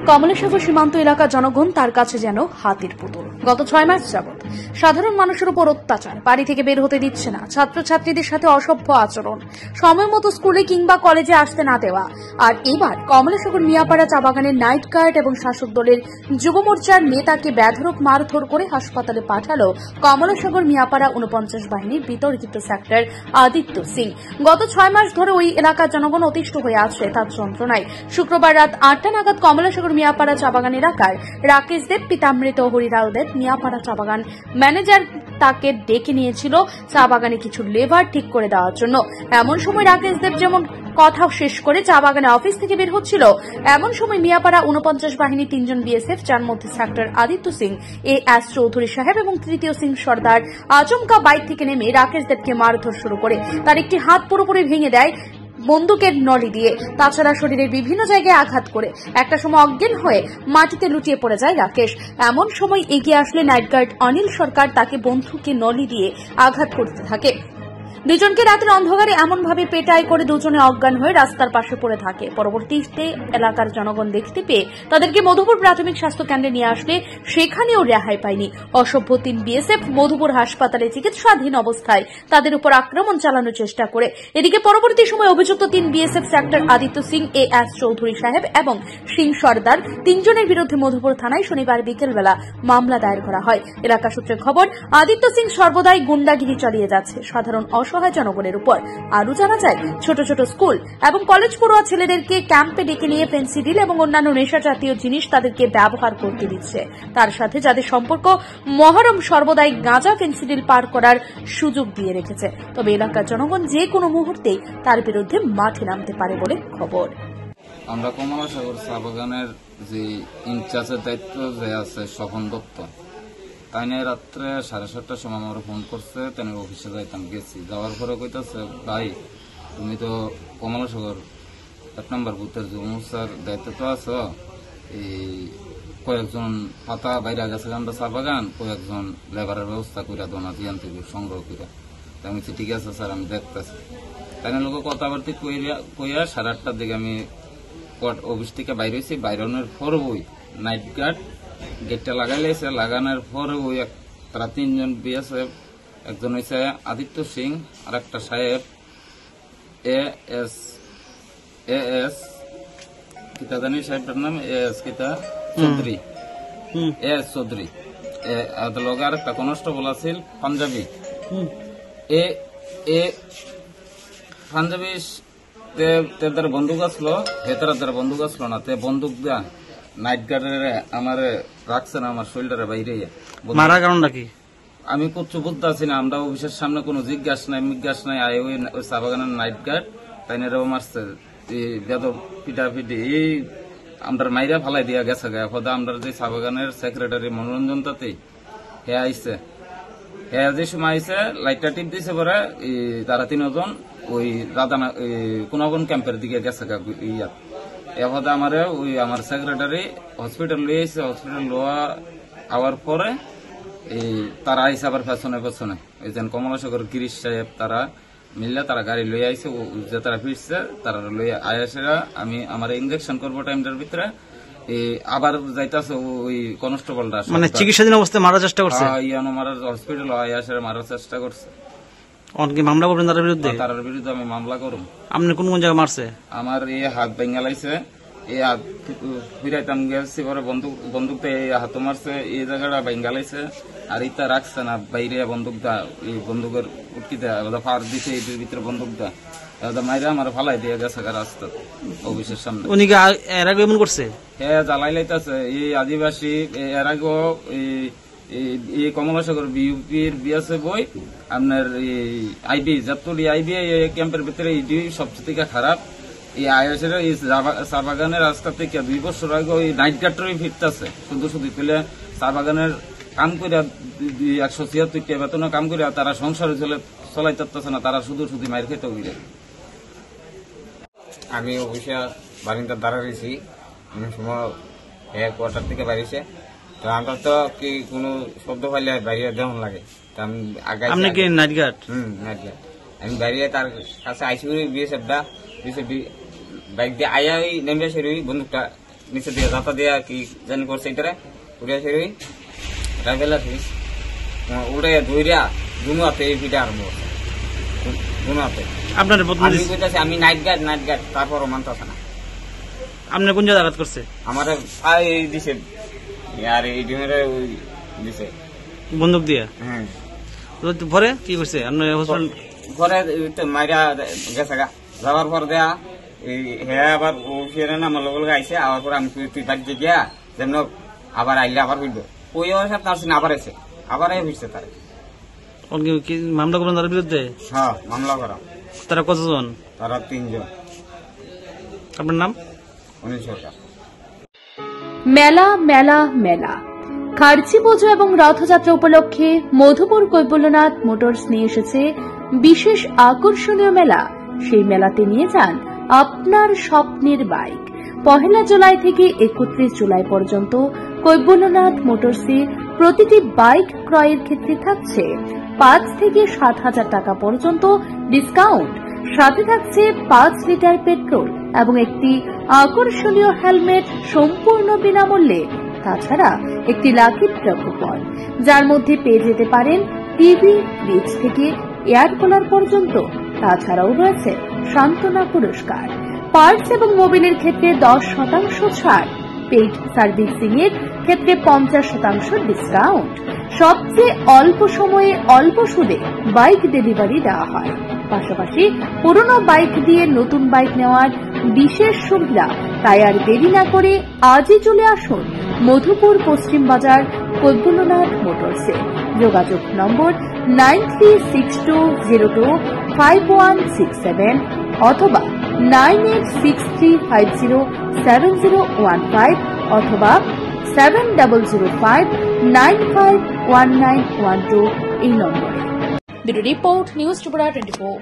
কমলেশ্বর সীমান্ত এলাকার জনগণ তার কাছে যেন হাতির পুতুল। গত 6 মাস যাবৎ সাধারণ মানুষের উপর অত্যাচার, বাড়ি থেকে বের হতে দিচ্ছে না, ছাত্রছাত্রীদের সাথে অসভ্য আচরণ, সময় মতো স্কুলে কিংবা কলেজে আসতে না দেওয়া। আর এবার কমলেশ্বর মিয়াপাড়া চা বাগানের নাইট গার্ড এবং শাসক দলের যুব মোর্চার নেতাকে বেধড়ক মারধর করে হাসপাতালে পাঠালো কমলেশ্বর মিয়াপাড়া 49 বাহিনীর বিতর্কিত সেক্টর আদিত্য সিং। গত 6 মাস ধরে ওই এলাকার জনগণ অতিষ্ঠ হয়ে আছে তার যন্ত্রণায়। শুক্রবার রাত 8টা নাগাদ কমলেশ্বর মিয়াপাড়া চা বাগান এলাকার রাকেশ দেব পিতামৃত হরিরাও দেব মিয়াপাড়া চা বাগান ম্যানেজার তাকে ডেকে নিয়েছিল চা বাগানে কিছু লেবার ঠিক করে দেওয়ার জন্য। এমন সময় রাকেশ দেব যেমন কথা শেষ করে চা বাগানে অফিস থেকে বের হচ্ছিল, এমন সময় মিয়াপাড়া 49 বাহিনী 3 জন বিএসএফ, যার মধ্যে সেক্টর আদিত্য সিং এস চৌধুরী সাহেব এবং তৃতীয় সিং সর্দার আচমকা বাইক থেকে নেমে রাকেশ দেবকে মারধর শুরু করে তার একটি হাত পুরোপুরি ভেঙে দেয় বন্দুকের নলি দিয়ে। তাছাড়া শরীরের বিভিন্ন জায়গায় আঘাত করে একটা সময় অজ্ঞান হয়ে মাটিতে লুটিয়ে পড়ে যায় রাকেশ। এমন সময় এগিয়ে আসলে নাইট গার্ড অনিল সরকার তাকে বন্দুকের নলি দিয়ে আঘাত করতে থাকে। দুজনকে রাতের অন্ধকারে এমনভাবে পেটাই করে দুজনে অজ্ঞান হয়ে রাস্তার পাশে পড়ে থাকে। পরবর্তীতে এলাকার জনগণ দেখতে পেয়ে তাদেরকে মধুপুর প্রাথমিক স্বাস্থ্য কেন্দ্রে নিয়ে আসলে সেখানেও রেহাই পায়নি। অসভ্য 3 বিএসএফ মধুপুর হাসপাতালে চিকিৎসাধীন অবস্থায় তাদের উপর আক্রমণ চালানোর চেষ্টা করে। এদিকে পরবর্তী সময় অভিযুক্ত 3 BSF sector Aditya Singh S Chowdhury সাহেব এবং সিং সর্দার 3 জনের বিরুদ্ধে মধুপুর থানায় শনিবার বিকেলবেলা মামলা দায়ের করা হয়। এলাকা সূত্রে খবর, আদিত্য সিং সর্বদাই গুন্ডাগিরি চালিয়ে যাচ্ছে সাধারণ অসহায় জনগণের উপর। আরও জানা যায়, ছোট ছোট স্কুল এবং কলেজ পড়ুয়া ছেলেদেরকে ক্যাম্পে ডেকে নিয়ে ফেন্সিডিল এবং অন্যান্য নেশা জাতীয় জিনিস তাদেরকে ব্যবহার করতে দিচ্ছে। তার সাথে যাদের সম্পর্ক মহরম সর্বদাই গাঁজা ফেন্সিডিল পার করার সুযোগ দিয়ে রেখেছে। তবে এলাকার জনগণ যে কোনো মুহূর্তেই তার বিরুদ্ধে মাঠে নামতে পারে বলে খবর। আমরা কমলাসাগর চা বাগানের যে ইনচার্জের দায়িত্ব যে আছে স্বপন দত্ত, তাই নিয়ে রাত্রে 7:30টার সময় আমার ফোন করছে, তাই অফিসে যাইতাম, গেছি। যাওয়ার পরে কইতাছে, ভাই তুমি তো কমলাসাগর 1 নম্বর বুথের যুব মোর্চার দায়িত্ব তো আছো, এই কয়েকজন পাতা বাইরে গেছে আমরা চা বাগান, কয়েকজন লেবারের ব্যবস্থা করে দোনা জিয়ান থেকে সংগ্রহ করে। তাই আমি ঠিক আছে স্যার, আমি দেখতেছি। তাই না লোক কথাবার্তি কইয়া 8:30টার দিকে আমি অফিস থেকে বাইরে হয়েছি। বাইরনের পরে ওই নাইট গার্ড গেটটা লাগাই লাইছে, লাগানোর পরে ওই তারা 3 জন বিএসএফ, একজন হয়েছে আদিত্য সিং আর একটা সাহেব এস কিতা জানি সাহেবটার নাম এস কিতা চৌধুরী, এস চৌধুরী, লগে আর একটা কনস্টেবল আছিল পাঞ্জাবি, পাঞ্জাবি তাদের বন্দুক আসলো, হেতারা বন্দুক আসলো না, তে বন্দুক দেয়া নাইট গার্ডের আমার রাখছে না আমার শরীরটারে বাইরে। মারা কারণটা কি আমি কিচ্ছু বুঝতে পারছি না। আমরা অফিসের সামনে কোনো জিজ্ঞাসা নাই আয় ওই চা বাগানের নাইট গার্ড তাই নেও মারছে, বেদব পিটাপিটি এই আমরা মাইরা ফালাই দিয়া গেছে গা। হদা আমরা যে চা বাগানের সেক্রেটারি মনোরঞ্জন তাতে হে আইছে, হে যে সময় আইছে লাইটটা টিপ দিছে পরে তারা 3 জন ওই রাধানা কোন ক্যাম্পের দিকে গেছে গা। ইয়াত এভাবে আমারে ওই আমার সেক্রেটারি হসপিটাল লিয়ে আইছে। হসপিটাল লোয়া আওয়ার পরে তারা আইসে আবার পেছনে ওই যেন কমলাসাগর গিরিশ সাহেব তারা মিললে তারা গাড়ি লইয়া আইসে, যে তারা ফিরছে তারা লইয়া আয়াসেরা আমি আমার ইঞ্জেকশন করবো টাইমটার ভিতরে আবার যাইতেছে ওই কনস্টেবলটা, মানে চিকিৎসাধীন অবস্থায় মারার চেষ্টা করছে। ইয়ানো মারার হসপিটাল আয়াসেরা মারার চেষ্টা করছে। অনেকে মামলা করবেন তার বিরুদ্ধে? তার বিরুদ্ধে আমি মামলা করব। আপনি কোন কোন জায়গায় মারছে? আমার এই হাত ভেঙে লাইছে, এই হাত ফিরাইতাম গেছি পরে বন্দুকটা এই হাত মারছে, এই জায়গাটা ভেঙে লাইছে। আর ইটা রাখছে না বাইরে বন্দুকটা, এই বন্দুকের উটকিতে ফার দিছে এর ভিতরে বন্দুকটা মাইরা আমার ফালাই দিয়ে গেছে রাস্তা অফিসের সামনে। উনি কি এর আগে এমন করছে? হ্যাঁ, জ্বালাই লাইতেছে। এই আদিবাসী এর আগেও এই কমলাসাগর বিউপির বিএসএফ বই আপনার আইবি জাতুলি আইবি ক্যাম্পের ভিতরে ইডি সবচেয়ে থেকে খারাপ। এই আয়াসের এই চা বাগানের রাস্তা থেকে 2 বছর আগে ওই নাইট গার্ডেরই ফিরতেছে শুধু পেলে চা বাগানের কাম করে 176 বেতনে কাম করে তারা সংসারে চলাইতেছে না, তারা শুধু মায়ের খেতে উঠে। আমি অবশ্যই বারিন্দার দ্বারা রয়েছি, সময় কোয়ার্টার থেকে বাড়িছে, তো আমরা তো কি কোনো শব্দ পাইলে বাইরে যেমন লাগে। তো আমি আগে নাইট গার্ড আমি বাইরে তার কাছে আইসি বিএসএফটা বাইক দিয়ে আয়া ওই নেমে আসে ওই বন্দুকটা নিচে দিয়ে যাতা দিয়ে কি জানি করছে এটারে উড়ে ফিরে ট্রাভেলার উড়ে ধুইরা দুনুয়াতে এই ভিটা আরম্ভ করছে দুনুয়াতে। আপনার প্রতিনিধি আমি কইতাছি আমি নাইট গার্ড তারপরও মানতেছে না। আপনার কোন জায়গায় আঘাত করছে? আমার এই দিছে আর এই ডিমেরে ওই দিছে বন্দুক দিয়ে। হ্যাঁ তো পরে কি করছে? আপনার হসপিটাল ঘরে মাইরা গেছে গা যাওয়ার পর দেয়া এই হ্যাঁ আবার ও ফিরে না আমার লোক আইসে আবার পরে আমি তুই বাড়িতে গিয়া যেমন আবার আইলে আবার হইল ওই অবস্থা তার সিনে আবার এসে আবার হইছে তার। কি মামলা করবেন তার বিরুদ্ধে? হ্যাঁ মামলা করা। তারা কতজন? তারা 3 জন। আপনার নাম? অনিল সরকার। মেলা মেলা মেলা খার্চি পুজো এবং রথযাত্রা উপলক্ষে মধুপুর কৈবল্যনাথ মোটরস নিয়ে এসেছে বিশেষ আকর্ষণীয় মেলা। সেই মেলাতে নিয়ে যান আপনার স্বপ্নের বাইক। 1 জুলাই থেকে 31 জুলাই পর্যন্ত কৈবল্যনাথ মোটরসে প্রতিটি বাইক ক্রয়ের ক্ষেত্রে থাকছে 5 থেকে 7,000 টাকা পর্যন্ত ডিসকাউন্ট। সাথে থাকছে 5 লিটার পেট্রোল এবং একটি আকর্ষণীয় হেলমেট সম্পূর্ণ বিনামূল্যে। তাছাড়া একটি লাকি ড্র কুপন যার মধ্যে পেয়ে যেতে পারেন টিভি, ফ্রিজ থেকে এয়ার কুলার পর্যন্ত। তাছাড়াও রয়েছে সান্ত্বনা পুরস্কার। পার্টস এবং মোবিলের ক্ষেত্রে 10% ছাড়। পেইড সার্ভিসিং এর ক্ষেত্রে 50% ডিসকাউন্ট। সবচেয়ে অল্প সময়ে অল্প সুদে বাইক ডেলিভারি দেওয়া হয়। পাশাপাশি পুরনো বাইক দিয়ে নতুন বাইক নেওয়ার বিশেষ সুবিধা। তাই আর দেরি না করে আজই চলে আসুন মধুপুর পশ্চিম বাজার কৈবল্যনাথ মোটরসে। যোগাযোগ নম্বর 9362025167 অথবা 9863507015 অথবা 7005951912 এই নম্বরে। Bureau report, news Tripura 24।